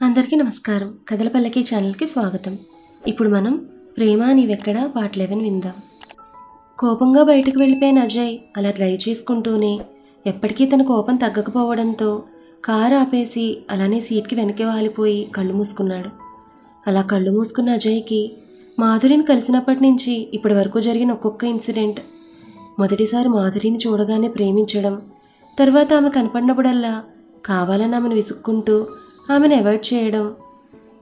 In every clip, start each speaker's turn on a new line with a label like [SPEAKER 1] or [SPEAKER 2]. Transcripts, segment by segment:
[SPEAKER 1] అందరికీ నమస్కారం. కథల పల్లకి ఛానల్కి స్వాగతం. ఇప్పుడు మనం ప్రేమ నీవెక్కడ పార్ట్ 11 విందాం. కోపంగా బయటకు వెళ్ళిపోయిన అజయ్ అలా డ్రైవ్ చేసుకుంటూనే ఎప్పటికీ తన కోపం తగ్గకపోవడంతో కారు ఆపేసి అలానే సీట్కి వెనక్కి వాలిపోయి కళ్ళు మూసుకున్నాడు. అలా కళ్ళు మూసుకున్న అజయ్కి మాధురిని కలిసినప్పటి నుంచి ఇప్పటి వరకు జరిగిన ఒక్కొక్క ఇన్సిడెంట్, మొదటిసారి మాధురిని చూడగానే ప్రేమించడం, తర్వాత ఆమె కనపడినప్పుడల్లా కావాలని ఆమెను విసుక్కుంటూ ఆమెను అవాయిడ్ చేయడం,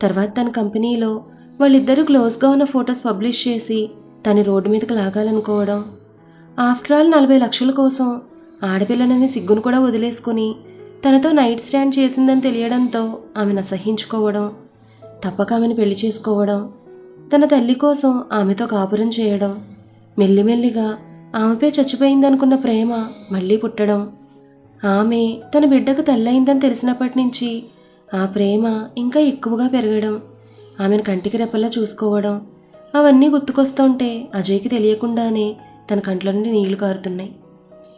[SPEAKER 1] తర్వాత తన కంపెనీలో వాళ్ళిద్దరూ క్లోజ్గా ఉన్న ఫొటోస్ పబ్లిష్ చేసి తన రోడ్డు మీదకి లాగాలనుకోవడం, ఆఫ్టర్ ఆల్ 40 లక్షల కోసం ఆడపిల్లనని సిగ్గును కూడా వదిలేసుకుని తనతో నైట్ స్టాండ్ చేసిందని తెలియడంతో ఆమెను అసహించుకోవడం, తప్పక ఆమెను పెళ్లి చేసుకోవడం, తన తల్లి కోసం ఆమెతో కాపురం చేయడం, మెల్లిమెల్లిగా ఆమెపై చచ్చిపోయిందనుకున్న ప్రేమ మళ్ళీ పుట్టడం, ఆమె తన బిడ్డకు తల్లయిందని తెలిసినప్పటి నుంచి ఆ ప్రేమ ఇంకా ఎక్కువగా పెరగడం, ఆమెను కంటికి రెప్పలా చూసుకోవడం, అవన్నీ గుర్తుకొస్తుంటే అజయ్కి తెలియకుండానే తన కంట్ల నుండి నీళ్లు కారుతున్నాయి.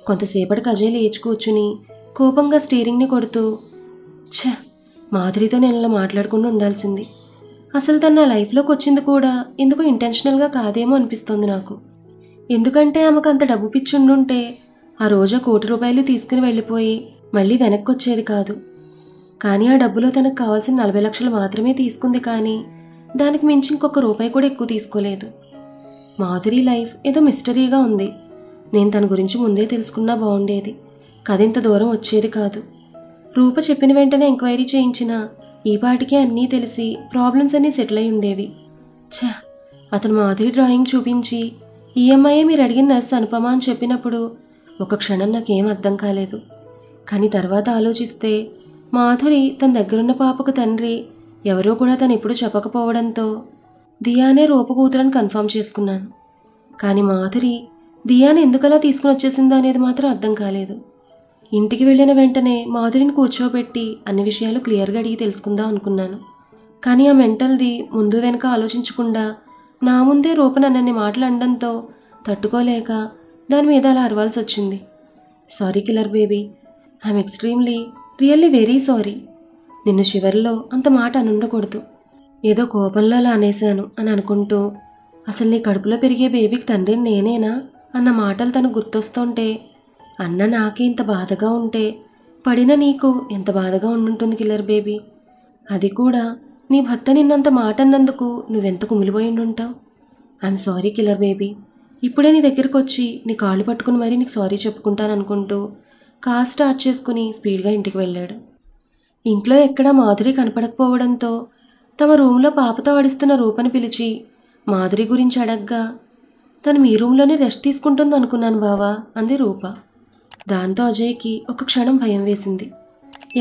[SPEAKER 1] కొంతసేపటికి అజయ్ లేచి కూర్చుని కోపంగా స్టీరింగ్ని కొడుతూ, మాధురితో నేను ఇలా మాట్లాడకుండా ఉండాల్సింది. అసలు తన నా లైఫ్లోకి వచ్చింది కూడా ఎందుకు ఇంటెన్షనల్గా కాదేమో అనిపిస్తుంది నాకు. ఎందుకంటే ఆమెకు అంత డబ్బు పిచ్చుండుంటే ఆ రోజు 1 కోటి రూపాయలు తీసుకుని వెళ్ళిపోయి మళ్ళీ వెనక్కి వచ్చేది కాదు. కానీ ఆ డబ్బులో తనకు కావాల్సిన 40 లక్షలు మాత్రమే తీసుకుంది, కానీ దానికి మించి ఇంకొక రూపాయి కూడా ఎక్కువ తీసుకోలేదు. మాధురి లైఫ్ ఏదో మిస్టరీగా ఉంది. నేను తన గురించి ముందే తెలుసుకున్నా బాగుండేది, కథ ఇంత దూరం వచ్చేది కాదు. రూప చెప్పిన వెంటనే ఎంక్వైరీ చేయించినా ఈ పాటికే అన్నీ తెలిసి ప్రాబ్లమ్స్ అన్నీ సెటిల్ అయి ఉండేవి. అతను మాధురి డ్రాయింగ్ చూపించి ఈఎంఐ మీరు అడిగిన నర్స్ అనుపమ అని చెప్పినప్పుడు ఒక క్షణం నాకేం అర్థం కాలేదు. కానీ తర్వాత ఆలోచిస్తే మాధురి తన దగ్గరున్న పాపకు తండ్రి ఎవరో కూడా తను ఎప్పుడు చెప్పకపోవడంతో దియానే రూపకూతురని కన్ఫర్మ్ చేసుకున్నాను. కానీ మాధురి దియాని ఎందుకలా తీసుకుని వచ్చేసిందో అనేది మాత్రం అర్థం కాలేదు. ఇంటికి వెళ్ళిన వెంటనే మాధురిని కూర్చోబెట్టి అన్ని విషయాలు క్లియర్గా అడిగి తెలుసుకుందాం అనుకున్నాను. కానీ ఆ మెంటల్ది ముందు వెనక ఆలోచించకుండా నా ముందే రూప నన్నన్ని మాటలు అనడంతో తట్టుకోలేక దాని మీద అలా అరవాల్సి వచ్చింది. Sorry killer baby, I'm extremely really very sorry. నిన్ను చివరిలో అంత మాట అనుండకూడదు. ఏదో కోపంలో అలా అనేశాను అని అనుకుంటూ, అసలు నీ కడుపులో పెరిగే బేబీకి తండ్రిని నేనేనా అన్న మాటలు తనకు గుర్తొస్తుంటే, అన్న నాకే ఇంత బాధగా ఉంటే పడిన నీకు ఎంత బాధగా ఉండుంటుంది కిల్లర్ బేబీ. అది కూడా నీ భర్త నిన్నంత మాట అన్నందుకు నువ్వెంత కుమిలిపోయి ఉండుంటావు. I'm sorry killer baby. ఇప్పుడే నీ దగ్గరకు వచ్చి నీ కాళ్ళు పట్టుకుని మరీ నీకు సారీ చెప్పుకుంటాననుకుంటూ కార్ స్టార్ట్ చేసుకుని స్పీడ్గా ఇంటికి వెళ్ళాడు. ఇంట్లో ఎక్కడా మాధురి కనపడకపోవడంతో తమ రూమ్లో పాపతో ఆడిస్తున్న రూపని పిలిచి మాధురి గురించి అడగ్గా, తను మీ రూమ్లోనే రెస్ట్ తీసుకుంటుంది అనుకున్నాను బావా అంది రూప. దాంతో అజయ్కి ఒక క్షణం భయం వేసింది.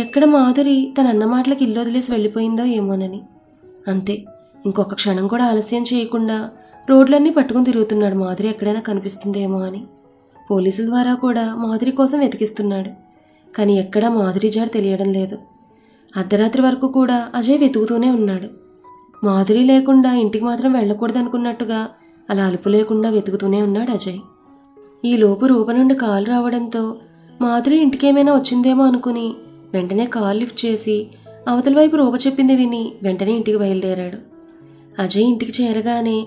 [SPEAKER 1] ఎక్కడ మాధురి తన అన్న మాటలకు ఇల్లు వదిలేసి వెళ్ళిపోయిందో ఏమోనని. అంతే, ఇంకొక క్షణం కూడా ఆలస్యం చేయకుండా రోడ్లన్నీ పట్టుకుని తిరుగుతున్నాడు మాధురి ఎక్కడైనా కనిపిస్తుందేమో అని. పోలీసుల ద్వారా కూడా మాధురి కోసం వెతికిస్తున్నాడు, కానీ ఎక్కడా మాధురి జాడ తెలియడం లేదు. అర్ధరాత్రి వరకు కూడా అజయ్ వెతుకుతూనే ఉన్నాడు. మాధురి లేకుండా ఇంటికి మాత్రం వెళ్ళకూడదనుకున్నట్టుగా అలా అలుపు లేకుండా వెతుకుతూనే ఉన్నాడు అజయ్. ఈలోపు రూప నుండి కాల్ రావడంతో మాధురి ఇంటికేమైనా వచ్చిందేమో అనుకుని వెంటనే కాల్ లిఫ్ట్ చేసి అవతల వైపు రూప చెప్పింది విని వెంటనే ఇంటికి బయలుదేరాడు. అజయ్ ఇంటికి చేరగానే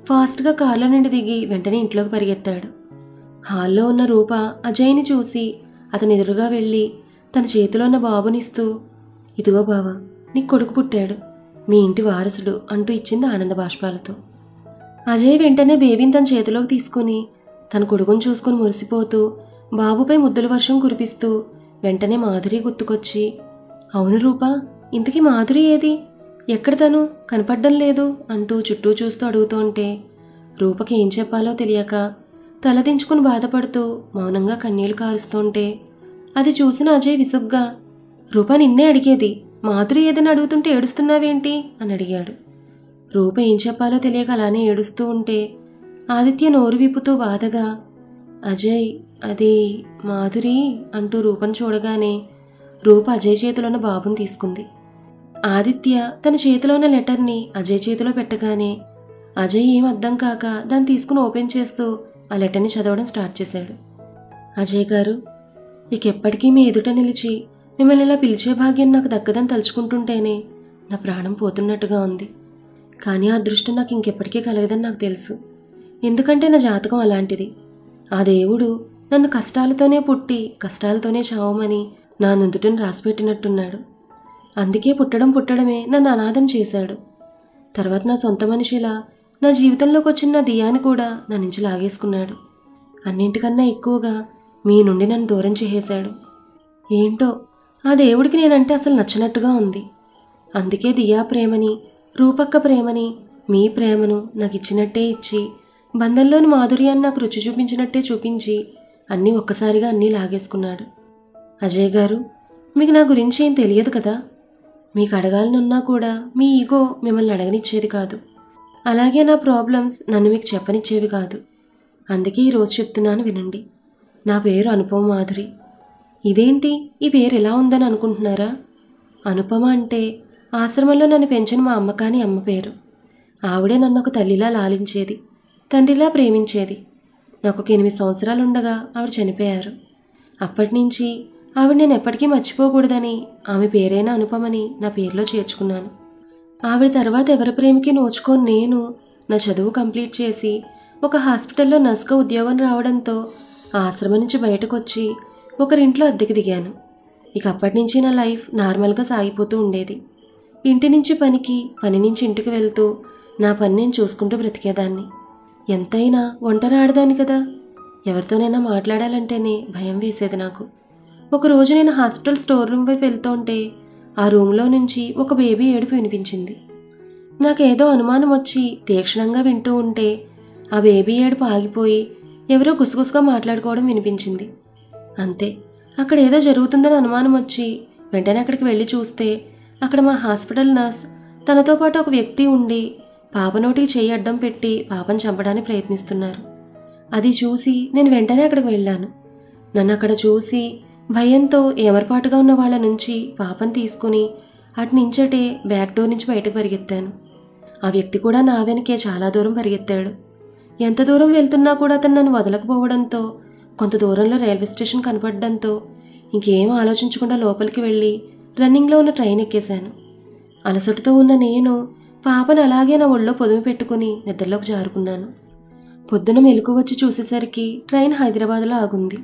[SPEAKER 1] ఫాస్ట్గా కార్లో నుండి దిగి వెంటనే ఇంట్లోకి పరిగెత్తాడు. హాల్లో ఉన్న రూప అజయ్ని చూసి అతని ఎదురుగా వెళ్ళి తన చేతిలో ఉన్న బాబునిస్తూ, ఇదిగో బావా, నీకు కొడుకు పుట్టాడు, మీ ఇంటి వారసుడు అంటూ ఇచ్చింది ఆనంద బాష్పాలతో. అజయ్ వెంటనే బేబీని తన చేతిలోకి తీసుకుని తన కొడుకుని చూసుకుని మురిసిపోతూ బాబుపై ముద్దుల వర్షం కురిపిస్తూ వెంటనే మాధురి గుర్తుకొచ్చి, అవును రూప, ఇంతకీ మాధురి ఏది, ఎక్కడ తను కనపడ్డం లేదు అంటూ చుట్టూ చూస్తూ అడుగుతుంటే రూపకి ఏం చెప్పాలో తెలియక తలదించుకుని బాధపడుతూ మౌనంగా కన్నీళ్లు కారుస్తుంటే అది చూసిన అజయ్ విసుగ్గా, రూప నిన్నే అడిగేది, మాధురి ఏదని అడుగుతుంటే ఏడుస్తున్నావేంటి అని అడిగాడు. రూప ఏం చెప్పాలో తెలియక అలానే ఏడుస్తూ ఉంటే ఆదిత్య నోరు విప్పుతూ బాధగా, అజయ్ అది మాధురి అంటూ రూపను చూడగానే రూప అజయ్ చేతిలో ఉన్న బాబుని తీసుకుంది. ఆదిత్య తన చేతిలో ఉన్న లెటర్ని అజయ్ చేతిలో పెట్టగానే అజయ్ ఏం అర్థం కాక దాన్ని తీసుకుని ఓపెన్ చేస్తూ ఆ లెటర్ని చదవడం స్టార్ట్ చేశాడు. అజయ్ గారు, ఇక ఎప్పటికీ మీ ఎదుట నిలిచి మిమ్మల్ని ఇలా పిలిచే భాగ్యం నాకు దక్కదని తలుచుకుంటుంటేనే నా ప్రాణం పోతున్నట్టుగా ఉంది. కానీ ఆ అదృష్టం నాకు ఇంకెప్పటికీ కలగదని నాకు తెలుసు. ఎందుకంటే నా జాతకం అలాంటిది. ఆ దేవుడు నన్ను కష్టాలతోనే పుట్టి కష్టాలతోనే చావమని నా నుదుటిని రాసిపెట్టినట్టున్నాడు. అందుకే పుట్టడమే నన్ను అనాథం చేశాడు. తర్వాత నా సొంత మనిషిలా నా జీవితంలోకి వచ్చిన నా దియాని కూడా నా నుంచి లాగేసుకున్నాడు. అన్నింటికన్నా ఎక్కువగా మీ నుండి నన్ను దూరం చేసేశాడు. ఏంటో ఆ దేవుడికి నేనంటే అసలు నచ్చినట్టుగా ఉంది. అందుకే దియా ప్రేమని, రూపక్క ప్రేమని, మీ ప్రేమను నాకు ఇచ్చినట్టే ఇచ్చి, బంధంలోని మాధుర్యాన్ని నాకు రుచి చూపించినట్టే చూపించి అన్నీ ఒక్కసారిగా అన్నీ లాగేసుకున్నాడు. అజయ్ గారు, మీకు నా గురించి ఏం తెలియదు కదా. మీకు అడగాలనున్నా కూడా మీ ఈగో మిమ్మల్ని అడగనిచ్చేది కాదు. అలాగే నా ప్రాబ్లమ్స్ నన్ను మీకు చెప్పనిచ్చేవి కాదు. అందుకే ఈరోజు చెప్తున్నాను వినండి. నా పేరు అనుపమ మాధురి. ఇదేంటి ఈ పేరు ఎలా ఉందని అనుకుంటున్నారా? అనుపమ అంటే ఆశ్రమంలో నన్ను పెంచిన మా అమ్మ కాని అమ్మ పేరు. ఆవిడే నన్ను ఒక తల్లిలా లాలించేది, తండ్రిలా ప్రేమించేది. నాకు ఒక 8 సంవత్సరాలు ఉండగా ఆవిడ చనిపోయారు. అప్పటి నుంచి ఆవిడ నేను ఎప్పటికీ మర్చిపోకూడదని ఆమె పేరైన అనుపమని నా పేరులో చేర్చుకున్నాను. ఆవిడ తర్వాత ఎవరి ప్రేమకి నోచుకొని నేను నా చదువు కంప్లీట్ చేసి ఒక హాస్పిటల్లో నర్స్గా ఉద్యోగం రావడంతో ఆ ఆశ్రమం నుంచి బయటకు వచ్చి ఒకరింట్లో అద్దెకి దిగాను. ఇక అప్పటి నుంచి నా లైఫ్ నార్మల్గా సాగిపోతూ ఉండేది. ఇంటి నుంచి పనికి, పని నుంచి ఇంటికి వెళ్తూ నా పని నేను చూసుకుంటూ బ్రతికేదాన్ని. ఎంతైనా ఒంటరి ఆడదాన్ని కదా. ఎవరితోనైనా మాట్లాడాలంటేనే భయం వేసేది నాకు. ఒకరోజు నేను హాస్పిటల్ స్టోర్ రూమ్ వైపు వెళ్తుంటే ఆ రూమ్లో నుంచి ఒక బేబీ ఏడుపు వినిపించింది. నాకేదో అనుమానం వచ్చి తీక్షణంగా వింటూ ఉంటే ఆ బేబీ ఏడుపు ఆగిపోయి ఎవరో గుసగుసగా మాట్లాడుకోవడం వినిపించింది. అంతే, అక్కడ ఏదో జరుగుతుందని అనుమానం వచ్చి వెంటనే అక్కడికి వెళ్ళి చూస్తే అక్కడ మా హాస్పిటల్ నర్స్ తనతో పాటు ఒక వ్యక్తి ఉండి పాప నోటికి చెయ్యి అడ్డం పెట్టి పాపను చంపడానికి ప్రయత్నిస్తున్నారు. అది చూసి నేను వెంటనే అక్కడికి వెళ్ళాను. నన్ను అక్కడ చూసి భయంతో ఏమరపాటుగా ఉన్న వాళ్ళ నుంచి పాపను తీసుకుని అటునించటే బ్యాక్ డోర్ నుంచి బయటకు పరిగెత్తాను. ఆ వ్యక్తి కూడా నా వెనకే చాలా దూరం పరిగెత్తాడు. ఎంత దూరం వెళ్తున్నా కూడా అతను నన్ను వదలకపోవడంతో కొంత దూరంలో రైల్వే స్టేషన్ కనపడడంతో ఇంకేం ఆలోచించకుండా లోపలికి వెళ్ళి రన్నింగ్లో ఉన్న ట్రైన్ ఎక్కేశాను. అలసటతో ఉన్న నేను పాపను అలాగే నా ఒళ్ళో పొదుపు పెట్టుకుని నిద్రలోకి జారుకున్నాను. పొద్దున మెలకు వచ్చి చూసేసరికి ట్రైన్ హైదరాబాద్లో ఆగుంది.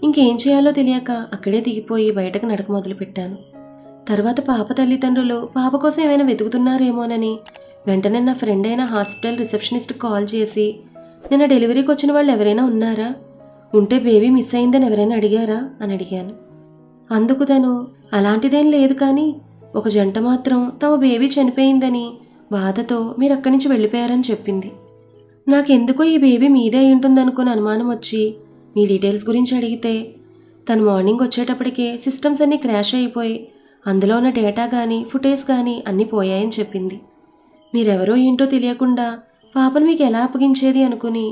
[SPEAKER 1] ఇంకేం చేయాలో తెలియక అక్కడే దిగిపోయి బయటకు నడక మొదలుపెట్టాను. తర్వాత పాప తల్లిదండ్రులు పాప కోసం ఏమైనా వెతుకుతున్నారేమోనని వెంటనే నా ఫ్రెండ్ అయిన హాస్పిటల్ రిసెప్షనిస్ట్కి కాల్ చేసి, నిన్న డెలివరీకి వచ్చిన వాళ్ళు ఎవరైనా ఉన్నారా, ఉంటే బేబీ మిస్ అయిందని ఎవరైనా అడిగారా అని అడిగాను. అందుకు తను, అలాంటిదేం లేదు, కానీ ఒక జంట మాత్రం తమ బేబీ చనిపోయిందని బాధతో మీరు అక్కడి నుంచి వెళ్ళిపోయారని చెప్పింది. నాకెందుకో ఈ బేబీ మీదే అయి ఉంటుందనుకుని అనుమానం వచ్చి మీ డీటెయిల్స్ గురించి అడిగితే తను మార్నింగ్ వచ్చేటప్పటికే సిస్టమ్స్ అన్నీ క్రాష్ అయిపోయి అందులో ఉన్న డేటా కానీ ఫుటేజ్ కానీ అన్నీ పోయాయని చెప్పింది. మీరెవరో ఏంటో తెలియకుండా పాపను మీకు ఎలా అప్పగించేది అనుకుని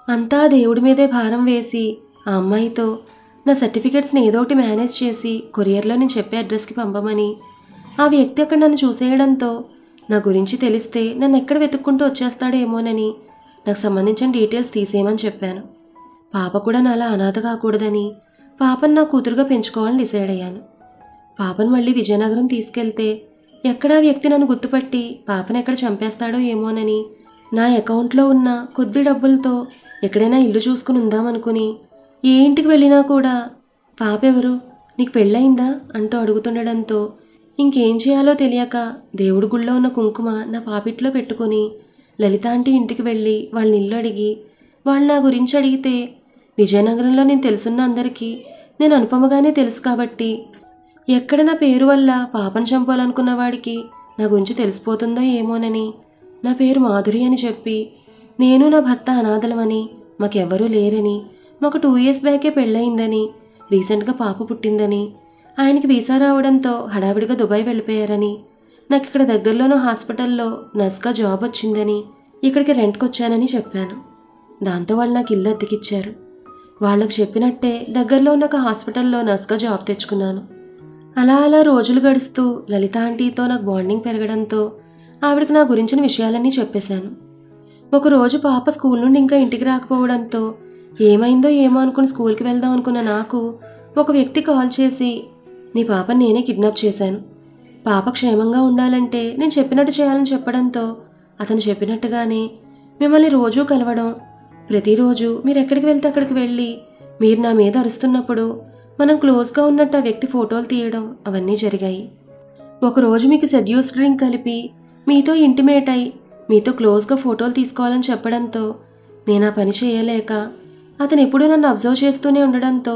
[SPEAKER 1] అంతా దేవుడి మీదే భారం వేసి ఆ అమ్మాయితో నా సర్టిఫికెట్స్ని ఏదో ఒకటి మేనేజ్ చేసి కొరియర్లో నేను చెప్పే అడ్రస్కి పంపమని, ఆ వ్యక్తి అక్కడ నన్ను చూసేయడంతో నా గురించి తెలిస్తే నన్ను ఎక్కడ వెతుక్కుంటూ వచ్చేస్తాడేమోనని నాకు సంబంధించిన డీటెయిల్స్ తీసేయమని చెప్పాను. పాప కూడా నాలా అనాథ కాకూడదని పాపను నా కూతురుగా పెంచుకోవాలని డిసైడ్ అయ్యాను. పాపను మళ్ళీ విజయనగరం తీసుకెళ్తే ఎక్కడా వ్యక్తి నన్ను గుర్తుపట్టి పాపను ఎక్కడ చంపేస్తాడో ఏమోనని నా అకౌంట్లో ఉన్న కొద్ది డబ్బులతో ఎక్కడైనా ఇల్లు చూసుకుని ఉందామనుకుని ఏ ఇంటికి వెళ్ళినా కూడా పాప ఎవరు, నీకు పెళ్ళయిందా అంటూ అడుగుతుండడంతో ఇంకేం చేయాలో తెలియక దేవుడి గుళ్ళో ఉన్న కుంకుమ నా పాపిట్లో పెట్టుకుని లలిత ఆంటీ ఇంటికి వెళ్ళి వాళ్ళని ఇల్లు అడిగి వాళ్ళు నా గురించి అడిగితే విజయనగరంలో నేను తెలుసున్న అందరికీ నేను అనుపమగానే తెలుసు కాబట్టి ఎక్కడ నా పేరు వల్ల పాపను చంపాలనుకున్న వాడికి నా గురించి తెలిసిపోతుందో ఏమోనని నా పేరు మాధురి అని చెప్పి నేను నా భర్త అనాథలమని, మాకెవ్వరూ లేరని, మాకు 2 years బ్యాకే పెళ్ళయిందని, రీసెంట్గా పాప పుట్టిందని, ఆయనకి వీసా రావడంతో హడావిడిగా దుబాయ్ వెళ్ళిపోయారని, నాకు ఇక్కడ దగ్గరలోనూ హాస్పిటల్లో నర్స్గా జాబ్ వచ్చిందని, ఇక్కడికి రెంట్కి వచ్చానని చెప్పాను. దాంతో వాళ్ళు నాకు ఇల్లు అద్దెకిచ్చారు. వాళ్ళకి చెప్పినట్టే దగ్గరలో ఉన్న ఒక హాస్పిటల్లో నర్స్గా జాబ్ తెచ్చుకున్నాను. అలా అలా రోజులు గడుస్తూ లలిత ఆంటీతో నాకు బాండింగ్ పెరగడంతో ఆవిడకి నా గురించిన విషయాలన్నీ చెప్పేశాను. ఒకరోజు పాప స్కూల్ నుండి ఇంకా ఇంటికి రాకపోవడంతో ఏమైందో ఏమో అనుకుని స్కూల్కి వెళ్దాం అనుకున్న నాకు ఒక వ్యక్తి కాల్ చేసి, నీ పాపని నేనే కిడ్నాప్ చేశాను, పాప క్షేమంగా ఉండాలంటే నేను చెప్పినట్టు చేయాలని చెప్పడంతో అతను చెప్పినట్టుగానే మిమ్మల్ని రోజూ కలవడం, ప్రతిరోజు మీరు ఎక్కడికి వెళ్తే అక్కడికి వెళ్ళి మీరు నా మీద అరుస్తున్నప్పుడు మనం క్లోజ్గా ఉన్నట్టు ఆ వ్యక్తి ఫోటోలు తీయడం అవన్నీ జరిగాయి. ఒకరోజు మీకు సెడ్యూస్ డ్రింక్ కలిపి మీతో ఇంటిమేట్ అయి మీతో క్లోజ్గా ఫోటోలు తీసుకోవాలని చెప్పడంతో నేను ఆ పని చేయలేక అతను ఎప్పుడూ నన్ను అబ్జర్వ్ చేస్తూనే ఉండడంతో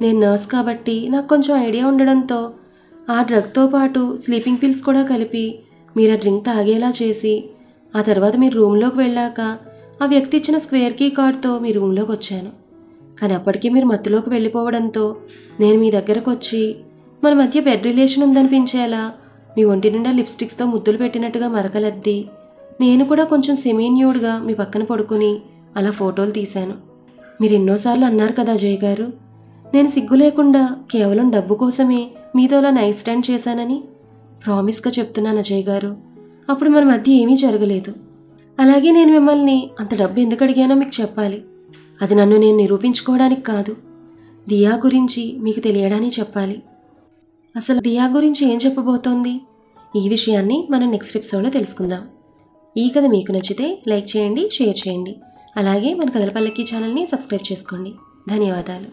[SPEAKER 1] నేను నర్స్ కాబట్టి నాకు కొంచెం ఐడియా ఉండడంతో ఆ డ్రగ్తో పాటు స్లీపింగ్ పిల్స్ కూడా కలిపి మీరు ఆ డ్రింక్ తాగేలా చేసి ఆ తర్వాత మీరు రూమ్లోకి వెళ్ళాక ఆ వ్యక్తి ఇచ్చిన స్క్వేర్ కీ కార్డ్తో మీ రూమ్లోకి వచ్చాను. కానీ అప్పటికీ మీరు మత్తులోకి వెళ్ళిపోవడంతో నేను మీ దగ్గరకు వచ్చి మన మధ్య బెడ్ రిలేషన్ ఉందనిపించేలా మీ ఒంటి నిండా లిప్స్టిక్స్తో ముద్దులు పెట్టినట్టుగా మరకలద్ది నేను కూడా కొంచెం సెమీన్యూడ్గా మీ పక్కన పడుకుని అలా ఫోటోలు తీశాను. మీరు ఎన్నోసార్లు అన్నారు కదా అజయ్ గారు, నేను సిగ్గు లేకుండా కేవలం డబ్బు కోసమే మీతో అలా నైట్ స్టాండ్ చేశానని. ప్రామిస్గా చెప్తున్నాను అజయ్ గారు, అప్పుడు మన మధ్య ఏమీ జరగలేదు. అలాగే నేను మిమ్మల్ని అంత డబ్బు ఎందుకు అడిగానో మీకు చెప్పాలి. అది నన్ను నేను నిరూపించుకోవడానికి కాదు, దియా గురించి మీకు తెలియడానికి చెప్పాలి. అసలు దియా గురించి ఏం చెప్పబోతోంది ఈ విషయాన్ని మనం నెక్స్ట్ ఎపిసోడ్లో తెలుసుకుందాం. ఈ కథ మీకు నచ్చితే లైక్ చేయండి, షేర్ చేయండి. అలాగే మన కథల పల్లకి ఛానల్ని సబ్స్క్రైబ్ చేసుకోండి. ధన్యవాదాలు.